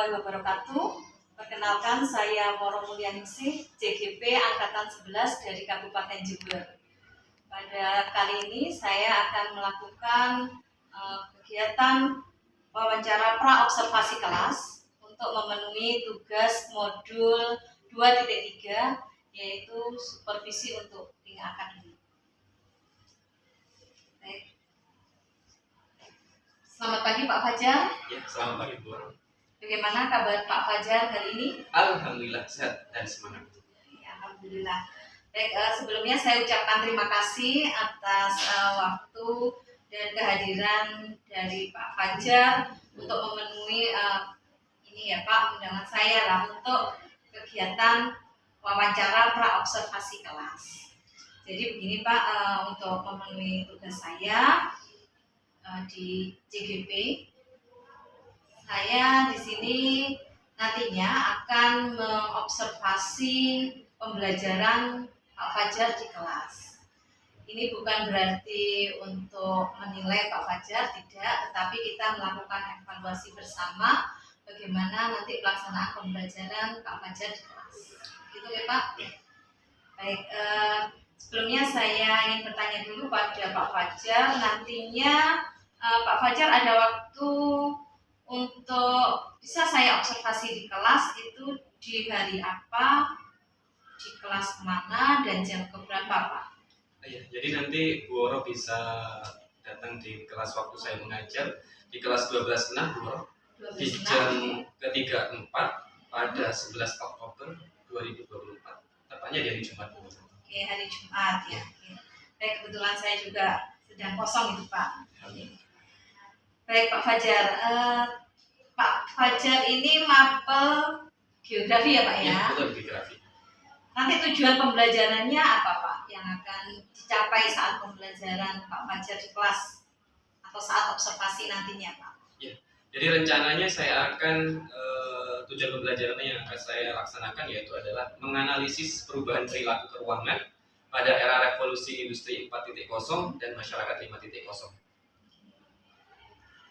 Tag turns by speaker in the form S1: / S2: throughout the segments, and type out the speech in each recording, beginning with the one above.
S1: warahmatullahi wabarakatuh. Perkenalkan, saya Woro Mulyaningsih, CGP Angkatan 11 dari Kabupaten Jember. Pada kali ini saya akan melakukan kegiatan wawancara pra-observasi kelas untuk memenuhi tugas modul 2.3, yaitu supervisi untuk tingkat akademik. Selamat pagi Pak Fajar.
S2: Ya, selamat pagi Bu.
S1: Bagaimana kabar Pak Fajar hari ini?
S2: Alhamdulillah sehat dan semangat.
S1: Ya, alhamdulillah. Baik, sebelumnya saya ucapkan terima kasih atas waktu dan kehadiran dari Pak Fajar untuk memenuhi ini ya Pak, undangan saya lah untuk kegiatan wawancara pra-observasi kelas. Jadi begini Pak, untuk memenuhi tugas saya di CGP, saya di sini nantinya akan mengobservasi pembelajaran Pak Fajar di kelas. Ini bukan berarti untuk menilai Pak Fajar, tidak, tetapi kita melakukan evaluasi bersama bagaimana nanti pelaksanaan pembelajaran Pak Fajar di kelas. Gitu ya Pak? Baik, sebelumnya saya ingin bertanya dulu pada Pak Fajar, nantinya Pak Fajar ada waktu untuk bisa saya observasi di kelas itu di hari apa, di kelas mana, dan jam keberapa Pak?
S2: Ya, jadi nanti Bu Woro bisa datang di kelas waktu saya mengajar di kelas 12.6 Bu Woro di jam ketiga 4 pada 11 Oktober 2024. Tepatnya di hari Jumat Bu Woro.
S1: Oke, hari Jumat ya. Oke. Baik, kebetulan saya juga sedang kosong itu Pak. Baik Pak Fajar, Pak Fajar ini mapel geografi ya Pak ya?
S2: Ya, betul, geografi.
S1: Nanti tujuan pembelajarannya apa Pak yang akan dicapai saat pembelajaran Pak Fajar di kelas atau saat observasi nantinya Pak?
S2: Ya, jadi rencananya saya akan tujuan pembelajarannya yang akan saya laksanakan yaitu adalah menganalisis perubahan perilaku keuangan pada era revolusi industri 4.0 dan masyarakat 5.0.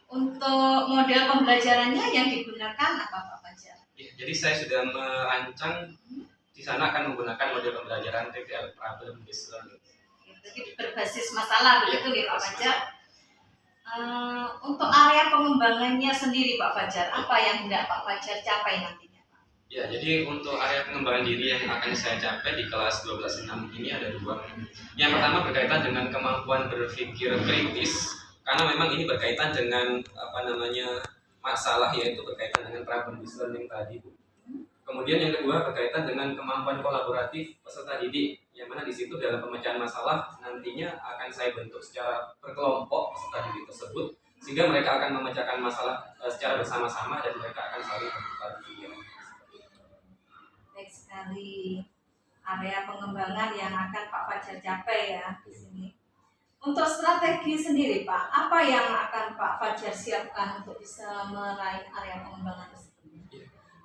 S1: Untuk model pembelajarannya yang digunakan apa Pak Fajar?
S2: Ya, jadi saya sudah merancang di sana akan menggunakan model pembelajaran TPL, problem based learning.
S1: Jadi berbasis masalah begitu ya Pak Fajar. Untuk area pengembangannya sendiri Pak Fajar, apa yang hendak Pak Fajar capai nantinya Pak?
S2: Ya, jadi untuk area pengembangan diri yang akan saya capai di kelas 12.6 ini ada dua. Yang pertama berkaitan dengan kemampuan berpikir kritis, karena memang ini berkaitan dengan masalah, yaitu berkaitan dengan problem based learning tadi Bu. Kemudian yang kedua berkaitan dengan kemampuan kolaboratif peserta didik, yang mana di situ dalam pemecahan masalah nantinya akan saya bentuk secara berkelompok peserta didik tersebut, sehingga mereka akan memecahkan masalah secara bersama-sama dan mereka akan saling bertukar pikiran.
S1: Baik sekali, area pengembangan yang akan Pak Fajar capai ya di sini. Untuk strategi sendiri Pak, apa yang akan Pak Fajar siapkan untuk bisa meraih area pengembangan tersebut?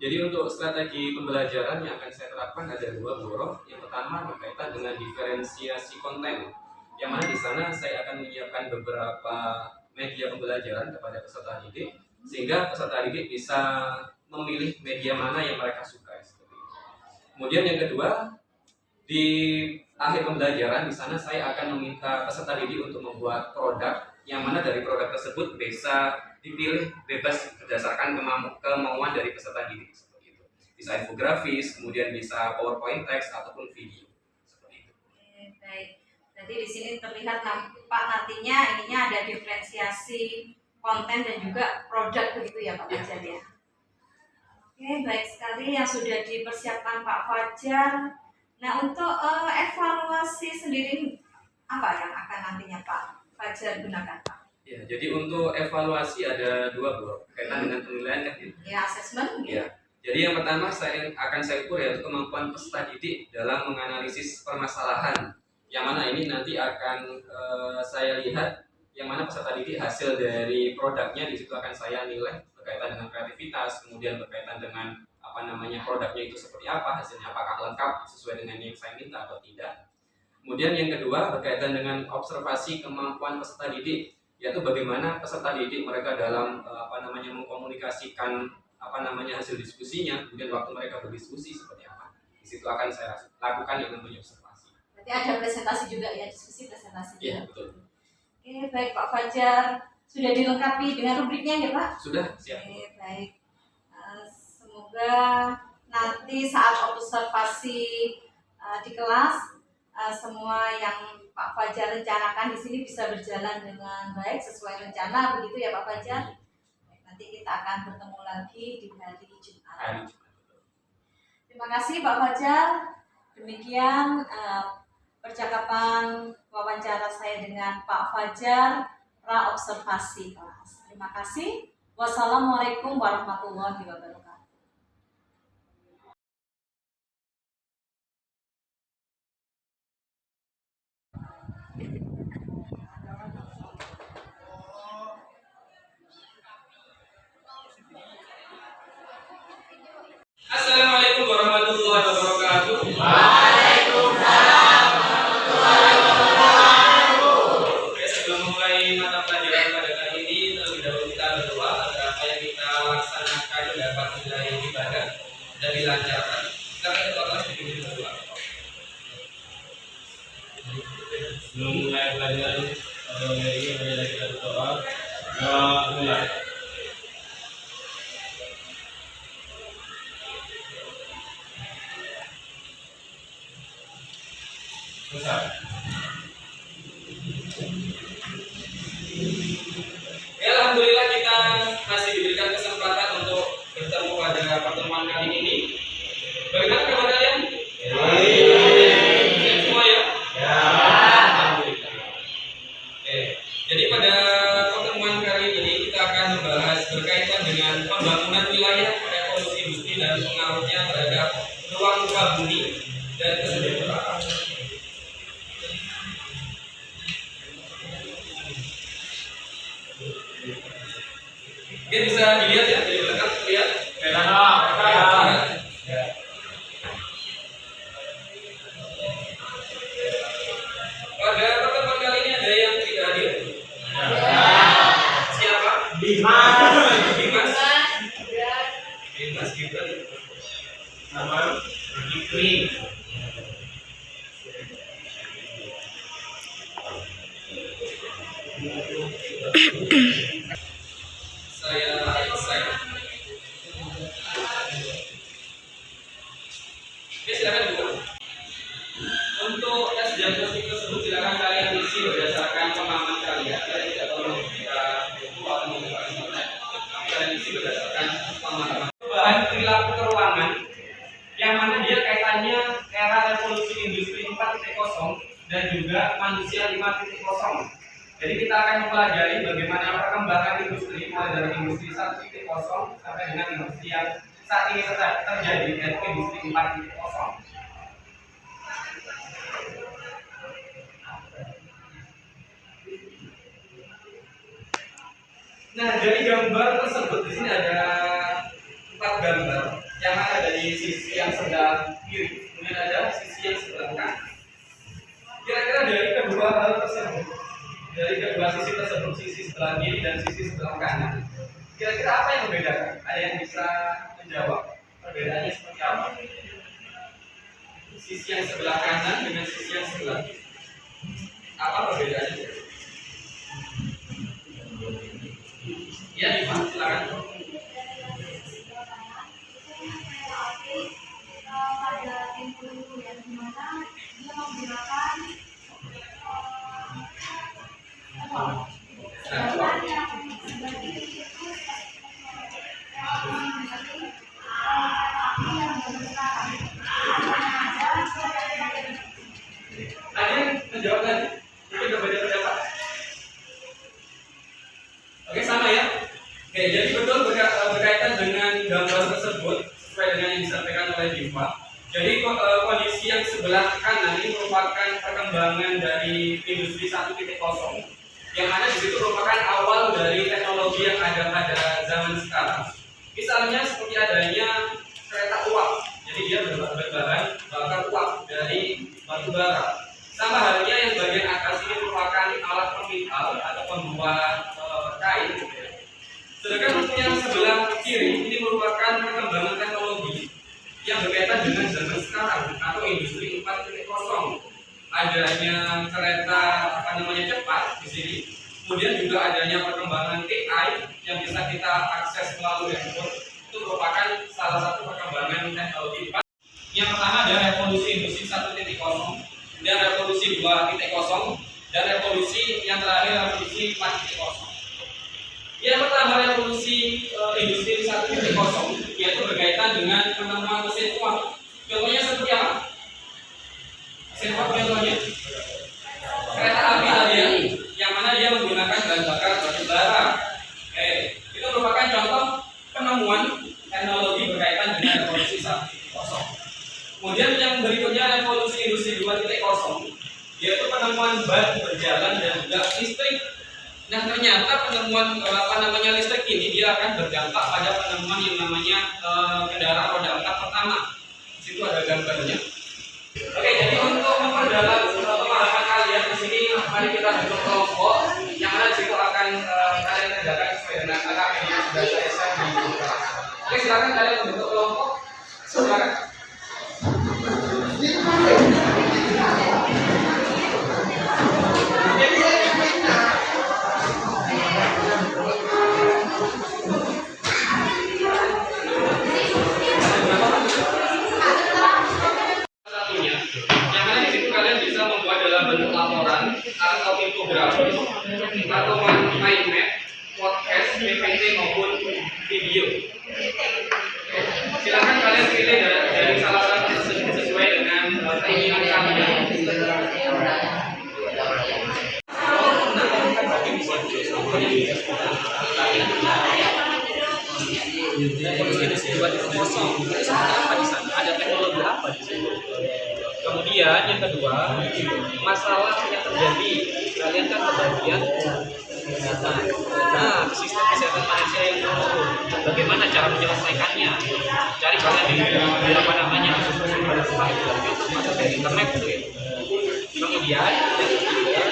S2: Jadi untuk strategi pembelajaran yang akan saya terapkan ada dua Bu Woro. Yang pertama berkaitan dengan diferensiasi konten, yang mana di sana saya akan menyiapkan beberapa media pembelajaran kepada peserta didik, sehingga peserta didik bisa memilih media mana yang mereka suka. Kemudian yang kedua, di akhir pembelajaran di sana saya akan meminta peserta didik untuk membuat produk, yang mana dari produk tersebut bisa dipilih bebas berdasarkan kemauan dari peserta didik, seperti itu. Bisa infografis, kemudian bisa PowerPoint text ataupun video, seperti itu.
S1: Baik. Jadi di sini terlihat Pak nantinya ininya ada diferensiasi konten dan juga produk begitu ya Pak Fajar ya. Oke, baik sekali yang sudah dipersiapkan Pak Fajar. Nah, untuk evaluasi sendiri apa yang akan nantinya Pak Fajar gunakan Pak?
S2: Ya, jadi untuk evaluasi ada dua Bu, berkaitan dengan penilaian kan?
S1: Ya, asesmen.
S2: Ya. Jadi yang pertama akan saya ukur yaitu kemampuan peserta didik dalam menganalisis permasalahan, yang mana ini nanti akan saya lihat yang mana peserta didik hasil dari produknya, di situ akan saya nilai berkaitan dengan kreativitas, kemudian berkaitan dengan produknya itu seperti apa, hasilnya apakah lengkap sesuai dengan yang saya minta atau tidak. Kemudian yang kedua berkaitan dengan observasi kemampuan peserta didik, yaitu bagaimana peserta didik mereka dalam mengkomunikasikan hasil diskusinya, kemudian waktu mereka berdiskusi seperti apa. Di situ akan saya lakukan yang namanya observasi.
S1: Berarti ada presentasi juga ya, diskusi presentasi juga.
S2: Iya, betul.
S1: Oke, baik Pak Fajar. Sudah dilengkapi dengan rubriknya ya Pak?
S2: Sudah, siap.
S1: Oke, baik. Semoga nanti saat observasi di kelas semua yang Pak Fajar rencanakan di sini bisa berjalan dengan baik sesuai rencana, begitu ya Pak Fajar? Nanti kita akan bertemu lagi di hari Jumat. Terima kasih Pak Fajar. Demikian percakapan wawancara saya dengan Pak Fajar pra observasi kelas. Terima kasih. Wassalamualaikum warahmatullahi wabarakatuh.
S2: Assalamualaikum warahmatullahi wabarakatuh.
S3: Waalaikumsalam warahmatullahi wabarakatuh.
S2: Oke, sebelum mulai mata pelajaran pada kali ini, terlebih dahulu kita berdoa agar apa yang kita laksanakan dapat menjadi ibadah dan dilancarkan. Silakan ketua kelas dipimpin berdoa.
S3: Sebelum mulai pelajaran pada hari ini, mari kita berdoa. Mulai.
S2: Alhamdulillah kita masih diberikan kesempatan untuk bertemu pada pertemuan kali ini. Bagaimana kabar kalian? Sehat semua ya? Alhamdulillah. Oke, jadi pada pertemuan kali ini kita akan membahas berkaitan dengan pembangunan wilayah, revolusi industri dan pengaruhnya terhadap ruang muka bumi dan kesejahteraan. Mungkin bisa dilihat ya, jadi belakang lihat. Pada pertemuan kali ini ada yang tidak hadir. Siapa? Dimas Gibran.
S3: Nama Fikri.
S2: Saya Isaac. Oke, silakan buka. Untuk tes diagnostik tersebut silakan kalian isi berdasarkan pemahaman kalian. Kalian tidak perlu kita buku atau membuka internet. Kalian isi berdasarkan pemahaman. Perubahan perilaku keruangan yang mana dia kaitannya era revolusi industri 4.0 dan juga manusia 5.0. Jadi kita akan mempelajari bagaimana perkembangan industri mulai dari industri 1.0 sampai dengan industri yang saat ini terjadi, yaitu industri 4.0. Nah, dari gambar tersebut di sini ada 4 gambar yang ada dari sisi yang sebelah kiri, kemudian ada sisi yang sebelah kanan. Kira-kira dari kedua hal tersebut, dari kedua sisi tersebut, sisi sebelah kiri dan sisi sebelah kanan, kira-kira apa yang membedakan? Ada yang bisa menjawab perbedaannya seperti apa? Sisi yang sebelah kanan dengan sisi yang sebelah kiri, apa perbedaannya? Ya, Dimas, silakan.
S4: Pada pintu yang dimana dia menggunakan sedangkan yang sebelah kiri itu yang bergerak.
S2: Ada yang menjawab tadi? Mungkin berbeda pendapat. Oke, sama ya. Oke, jadi betul berkaitan dengan gambar tersebut sesuai dengan yang disampaikan oleh Diva. Jadi kondisi yang sebelah kanan ini merupakan perkembangan dari industri 1.0 yang mana di situ merupakan awal dari teknologi yang ada pada zaman sekarang. Misalnya seperti adanya kereta uap. Jadi dia berbahan bakar uap dari batu bara. Sama halnya yang bagian atas ini merupakan alat pemital atau pembuat kain. Sedangkan untuk yang sebelah kiri ini merupakan transparan atau industri 4.0, adanya kereta cepat di sini, kemudian juga adanya perkembangan AI yang bisa kita akses melalui handphone. Itu merupakan salah satu perkembangan teknologi 4. Yang pertama adalah revolusi industri 1.0 dan revolusi 2.0 dan revolusi yang terakhir revolusi 4.0. Yang pertama revolusi industri 1.0 yaitu berkaitan dengan penemuan mesin uap. Contohnya seperti apa? Mesin uap contohnya kereta api tadi ya, yang mana dia menggunakan bahan bakar batu bara. Itu merupakan contoh penemuan teknologi berkaitan dengan revolusi 1.0. Kemudian yang berikutnya revolusi industri 2.0 yaitu penemuan ban berjalan dan juga listrik. Nah ternyata penemuan listrik ini dia akan berdampak pada penemuan yang namanya kendaraan roda 4 pertama. Di situ ada gambarnya. Oke, jadi untuk memperdalam pemahaman kalian di sini, mari kita bentuk kelompok yang mana di situ akan kalian kerjakan sesuai dengan AKP yang sudah saya share di kelas. Oke, silakan kalian membentuk kelompok. Silakan. Bentuk laporan atau infografis atau mind map, podcast, PPT maupun video. Silakan kalian pilih dari salah satu sesuai dengan keinginan kalian. Ada teknologi apa di sini? Kemudian yang kedua, masalah yang terjadi, kalian kan kebagian sistem kesehatan manusia yang menurun. Bagaimana cara menyelesaikannya? Cari kalian di apa namanya sumber YouTube atau dari internet gitu ya. Kemudian yang ketiga,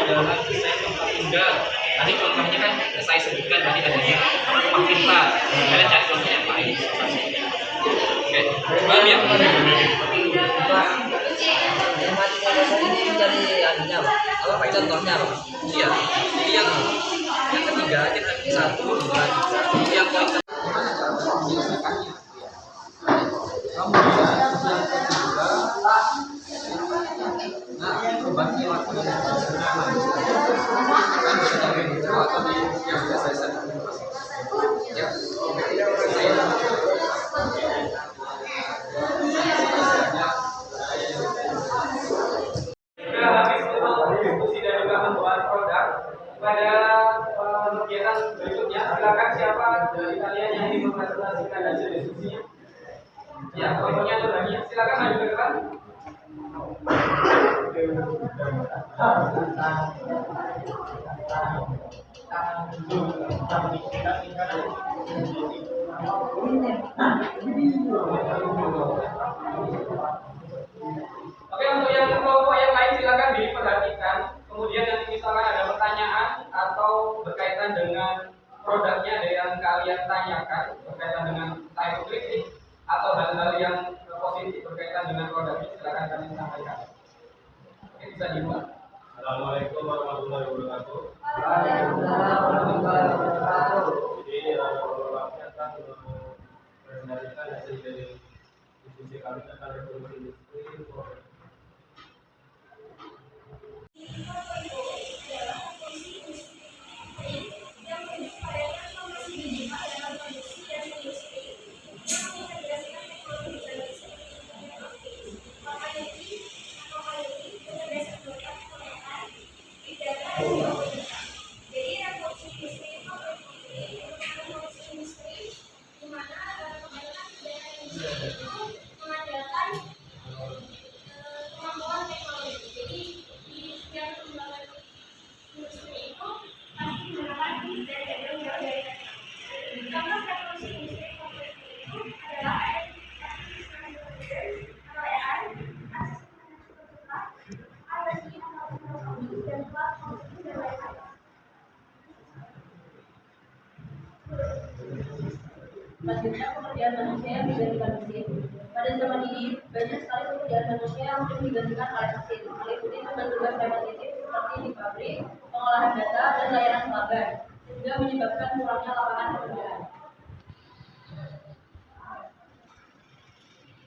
S2: adalah desain tempat tinggal. Tadi contohnya kan saya sebutkan tadi adanya rumah pintar. Kalian cari contoh yang lain. Oke, paham ya?
S5: Ini mencari anunya apa contohnya apa?
S2: Iya. Yang ketiga kita satu yang poin berbagi waktu dengan kan bisa dari itu atau di yang sudah saya share ya. Sudah habis untuk diskusi dan juga membuat produk. Pada kegiatan berikutnya silakan siapa dari kalian yang ingin mempresentasikan hasil diskusinya. Ya, pokoknya ada banyak. Silakan maju ke depan. Oke, untuk yang kelompok yang lain silakan diperhatikan. Kemudian nanti misalkan ada pertanyaan atau berkaitan dengan produknya yang kalian tanyakan, berkaitan dengan type kritik atau hal-hal yang positif berkaitan dengan produknya, silakan kalian sampaikan. Oke, bisa dimulai.
S3: Assalamualaikum warahmatullahi wabarakatuh.
S5: Waalaikumsalam warahmatullahi wabarakatuh.
S3: Jadi waktunya akan presentasikan hasil dari diskusi kami tentang revolusi industri.
S4: Selanjutnya, pekerjaan manusia yang digantikan mesin. Pada zaman ini, banyak sekali pekerjaan manusia yang sudah digantikan oleh mesin, meliputi tugas-tugas repetitif seperti di pabrik, pengolahan data, dan layanan pelanggan, sehingga menyebabkan kurangnya lapangan pekerjaan.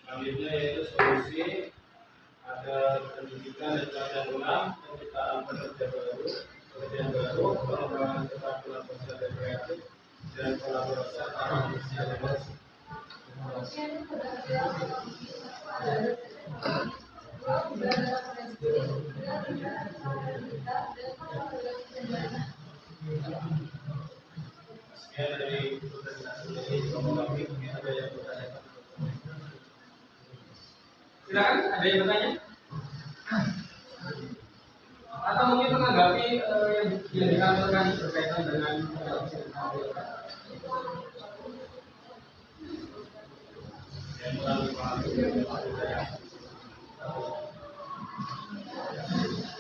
S3: Selanjutnya yaitu solusi, ada pendidikan dan pelatihan ulang, penciptaan pekerjaan baru, pengembangan keterampilan sosial dan kreatif, dan kolaborasi antara manusia dan mesin. Sekian dari presentasi dari kami, mungkin ada yang bertanya.
S2: Silakan, ada yang bertanya? Atau mungkin menanggapi yang dikatakan berkaitan dengan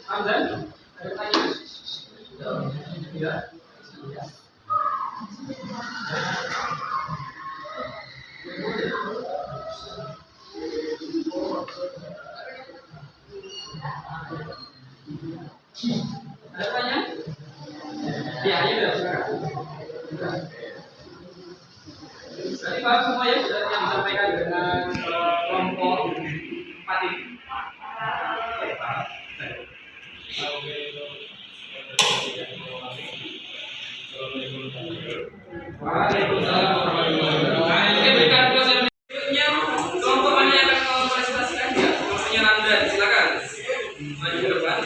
S2: Amdan, ada tanya? Ya. Ada tanya? Ya, ya sudah. Tadi Pak semua ya sudah yang disampaikan dengan kelompok 4 ini. Waalaikumsalam warahmatullahi wabarakatuh. Kita berikan proses berikutnya. Kelompok mana yang akan mempresentasikan ya? Kelompoknya Ramdan, silakan. Maju ke depan.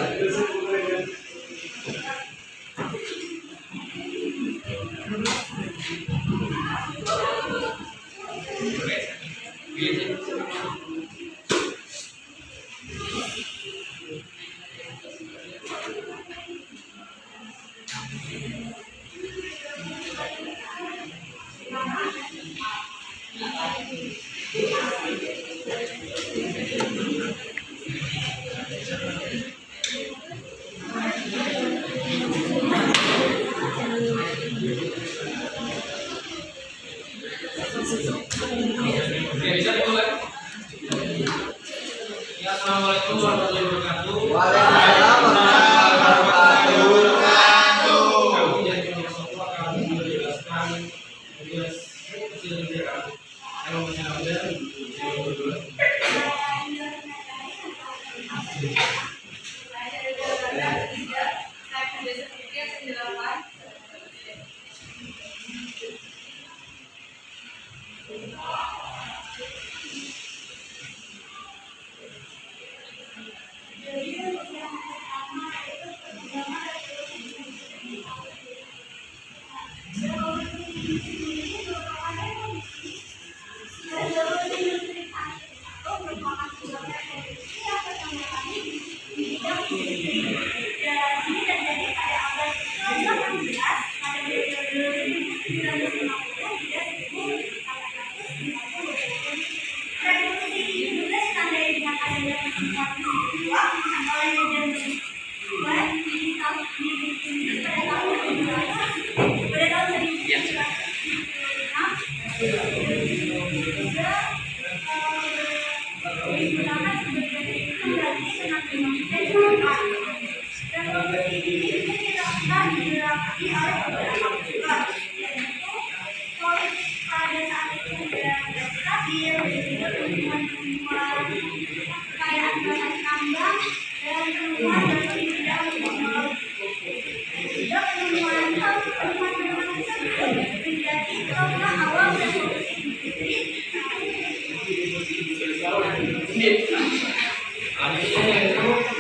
S2: Bisa dimulai. Ya, assalamualaikum warahmatullahi wabarakatuh.
S5: Waalaikumsalam warahmatullahi wabarakatuh.
S2: Kami dari Kelompok akan menjelaskan kelompoknya Ramdan.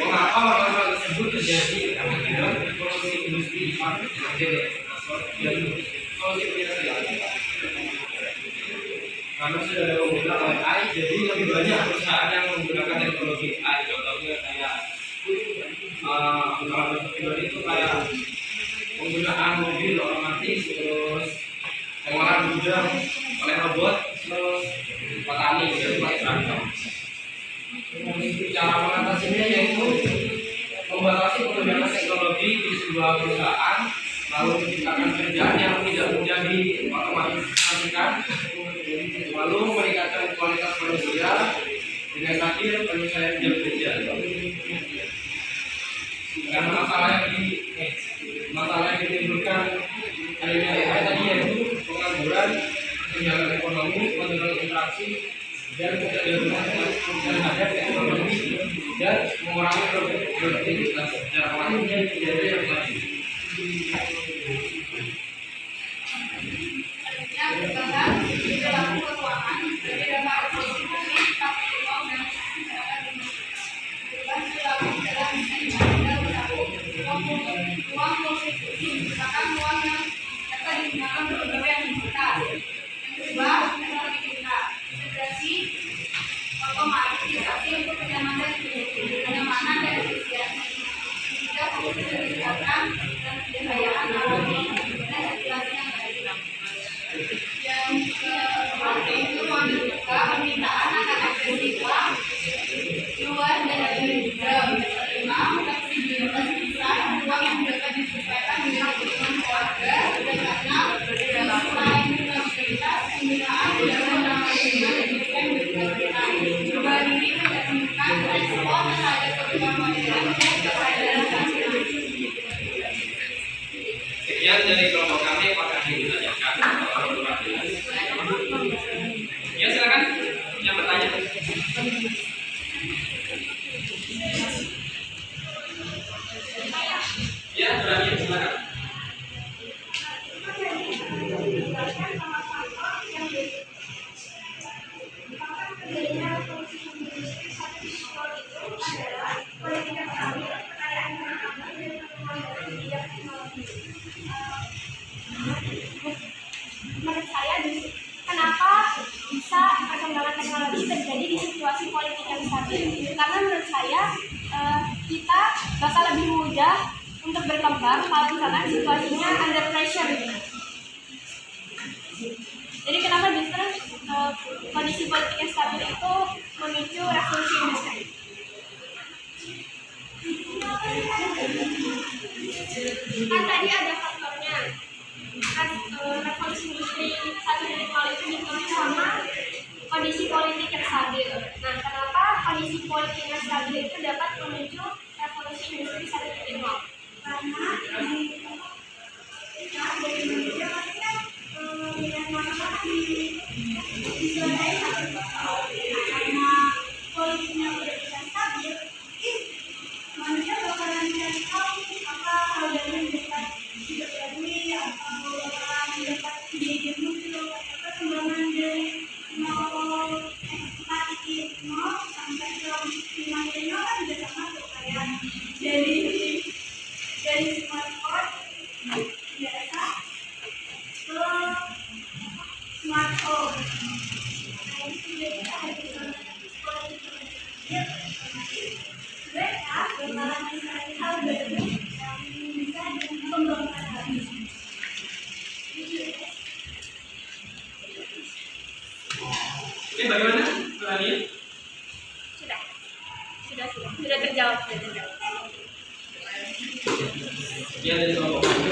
S2: Mengapa hal tersebut terjadi? Polusi industri di pabrik karena sudah ada penggunaan AI, jadi lebih banyak perusahaan yang menggunakan teknologi AI. Contohnya kayak kalau pribadi itu kayak penggunaan mobil otomatis, terus pengolahan gudang oleh robot, terus petani jadi pakai traktor. Cara mengatasinya yaitu membatasi penggunaan teknologi di sebuah perusahaan lalu menciptakan kerjaan yang tidak mudah diotomatisasikan, lalu meningkatkan kualitas manusia dengan terakhir penyelesaian jam kerja. Karena masalah yang ditimbulkan adanya AI tadi yaitu pengangguran, kesenjangan ekonomi, menurut interaksi, dan terhadap teknologi dan mengurangi produktivitas secara langsung dan tidak ada yang lain.
S6: Uang prostitusi merupakan uang yang dapat digunakan untuk pegawai yang diminta. Yang kedua, teknologi kita, integrasi otomatisasi untuk kenyamanan dan efisiensi. Ketiga, fokus kesehatan dan kejayaan alami dan sirkulasi yang baik. Yang keempat yaitu ruang terbuka, permintaan akan akses siswa luar dari jam. Kelima, fleksibilitas visa, uang yang dapat disesuaikan dengan kebutuhan keluarga. Dan keenam, selain fleksibilitas, penggunaan dalam penampilan dan desain berkelanjutan. Perubahan ini mencerminkan respon terhadap kebutuhan modern dan kesadaran nasional.
S2: Sekian dari kelompok kami, apakah ada yang ditanyakan? Ya silakan yang bertanya. Ya, berani silakan.
S6: Menurut saya, kenapa bisa perkembangan teknologi terjadi di situasi politik yang stabil? Karena menurut saya kita bakal lebih mudah untuk berkembang kalau misalkan situasinya under pressure. Jadi kenapa justru kondisi politik yang stabil itu memicu revolusi industri? Kan tadi ada faktornya. Revolusi industri 1.0 itu dipicu sama kondisi politik yang stabil. Nah, kenapa kondisi politik yang stabil itu dapat memicu revolusi industri 1.0? Karena politiknya udah bisa stabil, manusia bakalan mencari tahu apa hal yang dapat dipelajari atau bakalan dapat dididik dulu perkembangan dari 0 sampai ke 5.0 kan juga sama tuh kayak dari smartphone biasa ke smartphone. Nah itu jadi ada mereka bakalan mencari hal baru yang bisa dikembangkan lagi.
S2: Oke, bagaimana berani?
S6: Sudah terjawab.
S2: Ya dari kelompok kami.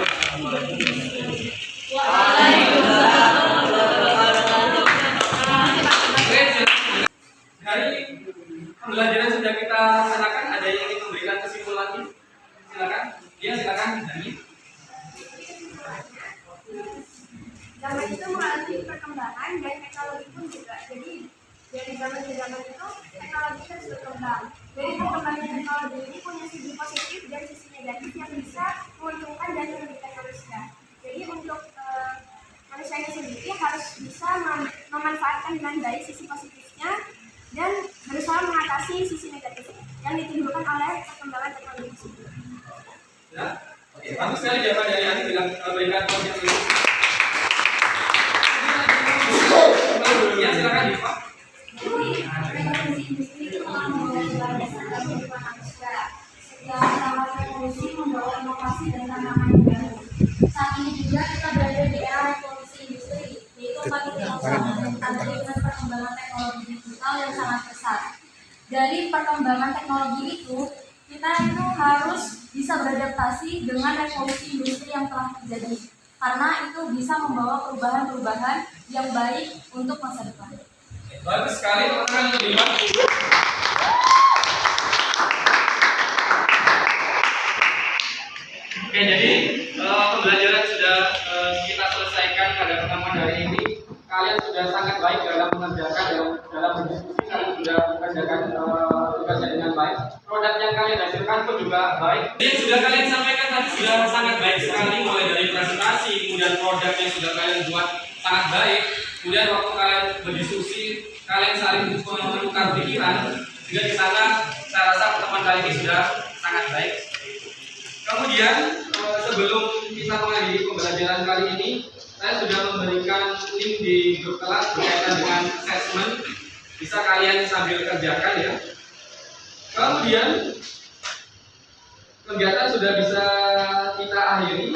S2: Dari pembelajaran sudah kita laksanakan, ada yang ingin memberikan kesimpulannya? Silakan. Ya silakan.
S6: Zaman itu mengalami perkembangan dan teknologi pun juga. Jadi dari zaman ke zaman itu teknologi terus berkembang. Dari perkembangan teknologi ini punya sisi positif dan sisi negatif yang bisa menguntungkan dan merugikan manusia. Jadi untuk manusianya sendiri harus bisa memanfaatkan dengan baik sisi positifnya dan berusaha mengatasi sisi negatif yang ditimbulkan oleh perkembangan teknologi tersebut.
S2: Ya, oke. Bagus sekali jawaban dari Ani bilang berikan yang ini. Ya silakan Diva.
S6: Revolusi industri itu telah membawa dasar kehidupan manusia. Setiap tahun revolusi membawa inovasi dan tantangan baru. Saat ini juga kita berada di era revolusi industri, yaitu 4.0 dengan perkembangan teknologi digital yang sangat pesat. Dari perkembangan teknologi itu,
S4: kita itu harus bisa beradaptasi dengan revolusi industri yang telah terjadi, karena itu bisa membawa perubahan-perubahan yang baik untuk masa depan.
S2: Bagus sekali teman-teman terlibat. Oke, jadi pembelajaran sudah kita selesaikan pada pertemuan hari ini. Kalian sudah sangat baik dalam mengerjakan, dalam berdiskusi, kalian sudah mengerjakan tugasnya dengan baik. Produk yang kalian hasilkan pun juga baik. Yang sudah kalian sampaikan tadi sudah sangat baik sekali, mulai dari presentasi, kemudian produk yang sudah kalian buat sangat baik. Kemudian waktu kalian berdiskusi, kalian saling menukar pikiran. Juga di sana, saya rasa pertemuan kali ini sudah sangat baik. Kemudian sebelum kita mengakhiri pembelajaran kali ini, saya sudah memberikan link di grup kelas berkaitan dengan assessment. Bisa kalian sambil kerjakan ya. Kemudian kegiatan sudah bisa kita akhiri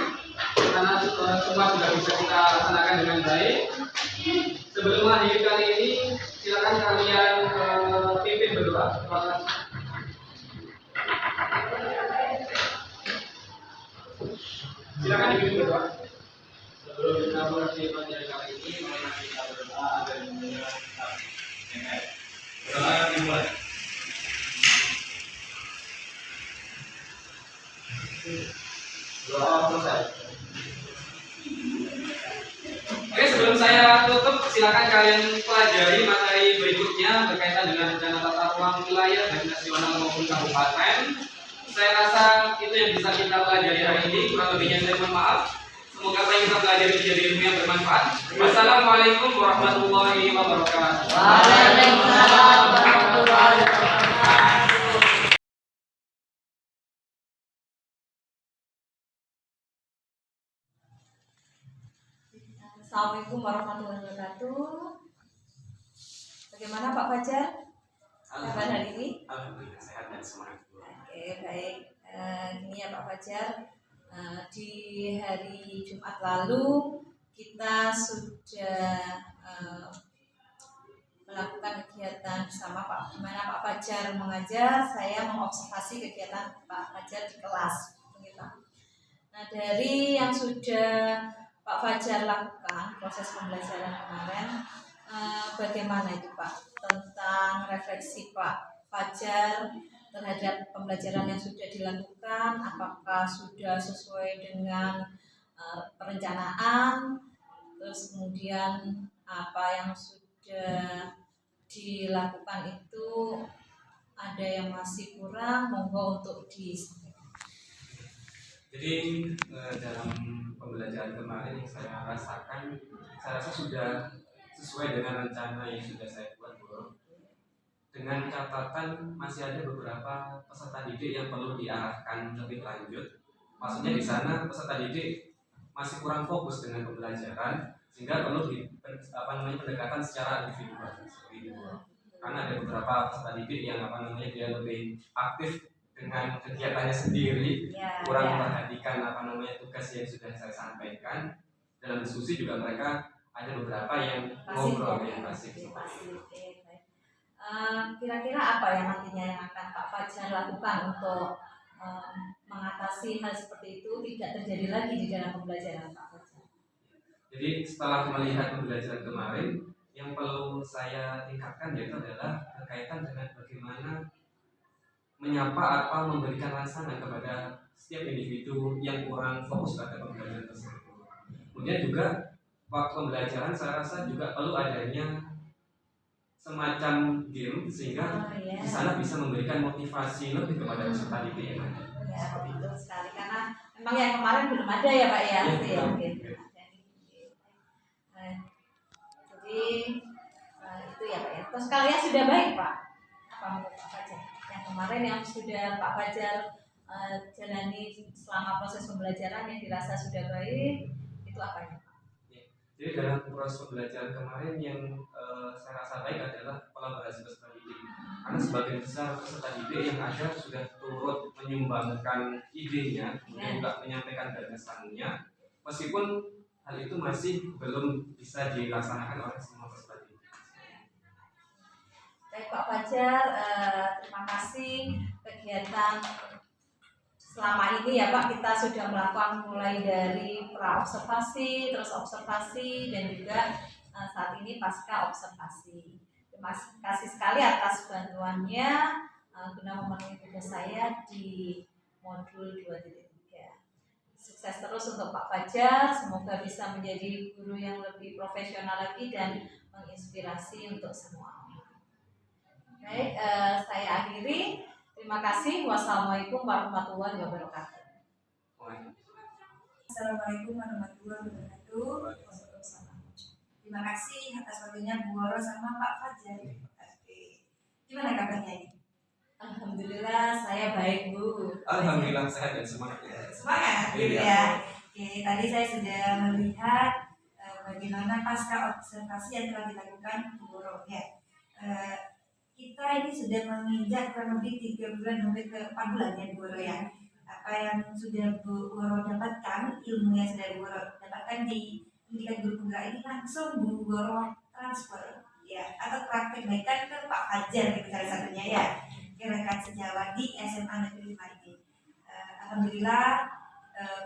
S2: karena semua sudah bisa kita laksanakan dengan baik. Sebelum mengakhiri kali ini, silakan kalian pimpin berdoa. Silakan dipimpin berdoa.
S3: Sebelum kita mulai pelajaran kali ini, mari kita berdoa agar dimulai. Berdoa dimulai. Doa selesai.
S2: Oke, sebelum saya tutup, silakan kalian pelajari materi berikutnya berkaitan dengan rencana tata ruang wilayah baik nasional maupun kabupaten. Saya rasa itu yang bisa kita pelajari hari ini. Kurang lebihnya saya mohon maaf. Semoga apa yang kita pelajari menjadi ilmu yang bermanfaat. Wassalamualaikum warahmatullahi wabarakatuh.
S1: Waalaikumsalam warahmatullahi wabarakatuh.
S7: Assalamualaikum warahmatullahi wabarakatuh. Bagaimana Pak Fajar kabar hari ini?
S2: Alhamdulillah sehat dan semangat.
S7: Oke, baik. Gini ya Pak Fajar, di hari Jumat lalu kita sudah melakukan kegiatan bersama Pak, di mana Pak Fajar mengajar, saya mengobservasi kegiatan Pak Fajar di kelas. Nah, dari yang sudah Pak Fajar lakukan proses pembelajaran kemarin, bagaimana itu Pak tentang refleksi Pak Fajar terhadap pembelajaran yang sudah dilakukan? Apakah sudah sesuai dengan perencanaan? Terus kemudian apa yang sudah dilakukan itu ada yang masih kurang? Monggo untuk disampaikan.
S2: Jadi dalam pembelajaran kemarin yang saya rasakan, saya rasa sudah sesuai dengan rencana yang sudah saya buat, Bro. Dengan catatan masih ada beberapa peserta didik yang perlu diarahkan lebih lanjut. Maksudnya di sana peserta didik masih kurang fokus dengan pembelajaran, sehingga perlu pendekatan secara individual. Karena ada beberapa peserta didik yang dia lebih aktif dengan kegiatannya sendiri, kurang memperhatikan tugas yang sudah saya sampaikan. Dalam diskusi juga mereka ada beberapa yang ngobrol yang pasif.
S7: Kira-kira apa yang nantinya yang akan Pak Fajar lakukan untuk mengatasi hal seperti itu tidak terjadi lagi di dalam pembelajaran Pak Fajar?
S2: Jadi setelah melihat pembelajaran kemarin, yang perlu saya tingkatkan yaitu adalah berkaitan dengan bagaimana menyapa atau memberikan rangsangan kepada setiap individu yang kurang fokus pada pembelajaran tersebut. Kemudian juga waktu pembelajaran saya rasa juga perlu adanya semacam game sehingga di sana bisa memberikan motivasi lebih kepada peserta didik yang ada.
S7: Ya, betul sekali, karena memang yang kemarin belum ada ya Pak ya. Jadi itu ya Pak ya. Terus kalian sudah baik Pak? Apa menurut Pak Fajar? Yang kemarin yang sudah Pak Fajar jalani selama proses pembelajaran yang dirasa sudah baik, itu apa ya Pak?
S2: Jadi dalam proses pembelajaran kemarin yang saya rasa baik adalah kolaborasi peserta didik. Karena sebagian besar peserta didik yang ada sudah turut menyumbangkan idenya, kemudian juga menyampaikan gagasannya, meskipun hal itu masih belum bisa dilaksanakan oleh semua peserta didik.
S7: Baik Pak Fajar, terima kasih kegiatan selama ini ya Pak, kita sudah melakukan mulai dari pra observasi, terus observasi, dan juga saat ini pasca observasi. Terima kasih sekali atas bantuannya guna memenuhi tugas saya di modul 2.3. Sukses terus untuk Pak Fajar, semoga bisa menjadi guru yang lebih profesional lagi dan menginspirasi untuk semua. Baik, saya akhiri. Terima kasih. Wassalamualaikum warahmatullahi wabarakatuh.
S6: Assalamualaikum warahmatullahi wabarakatuh. Terima kasih atas waktunya Bu Woro sama Pak Fajar. Oke. Gimana kabarnya ini?
S7: Alhamdulillah saya baik Bu.
S2: Alhamdulillah sehat dan semangat.
S6: Semangat gitu ya. Oke, tadi saya sudah melihat bagaimana pasca observasi yang telah dilakukan Bu Woro ya. Kita ini sudah menginjak kurang lebih 3 bulan sampai ke 4 bulan ya Bu Woro ya. Apa yang sudah Bu Woro dapatkan, ilmu yang sudah Bu Woro dapatkan di pendidikan guru penggerak ini langsung Bu Woro transfer ya atau praktekkan ke Pak Fajar gitu salah satunya ya, rekan sejawat di SMA Negeri 5 ini. Alhamdulillah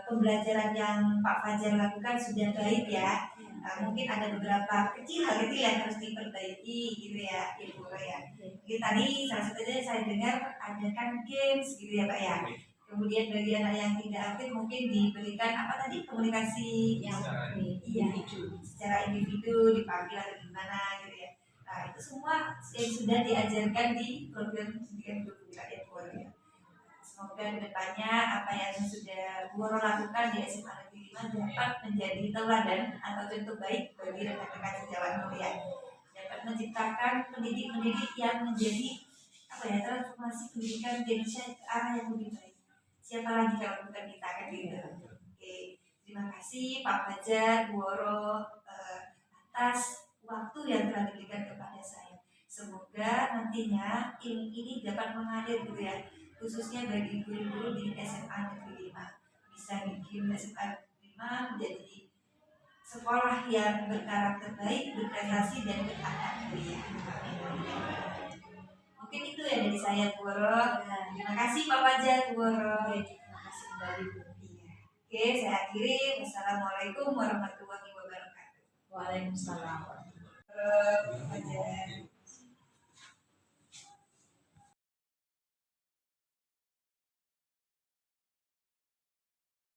S6: pembelajaran yang Pak Fajar lakukan sudah baik ya. Mungkin ada beberapa kecil hal kecil yang harus diperbaiki gitu ya Ibu ya. Mungkin tadi salah satunya saya dengar adakan games gitu ya Pak ya. Kemudian bagi anak yang tidak aktif mungkin diberikan apa tadi komunikasi yang secara individu dipanggil atau gimana gitu ya. Nah itu semua yang sudah diajarkan di program pendidikan guru penggerak ya Bu ya. Semoga kedepannya apa yang sudah Bu Woro lakukan di SMA Negeri 5 dapat menjadi teladan atau contoh baik bagi rekan-rekan sejawat mulia. Dapat menciptakan pendidik-pendidik yang menjadi apa ya transformasi pendidikan di Indonesia ke arah yang lebih baik. Siapa lagi kalau bukan kita kan gitu. Oke, terima kasih Pak Fajar, Bu Woro atas waktu yang telah diberikan kepada saya. Semoga nantinya ilmu ini dapat mengalir gitu ya, khususnya bagi guru-guru di SMA Negeri 5 bisa bikin SMA Negeri 5 menjadi sekolah yang berkarakter baik, berprestasi dan berakhlak mulia. Mungkin itu ya dari saya Bu Woro. Terima kasih Pak Fajar, Bu Woro.
S7: Terima kasih kembali Bu.
S6: Iya. Oke, saya akhiri. Wassalamualaikum warahmatullahi wabarakatuh.
S7: Waalaikumsalam.
S6: Fajar.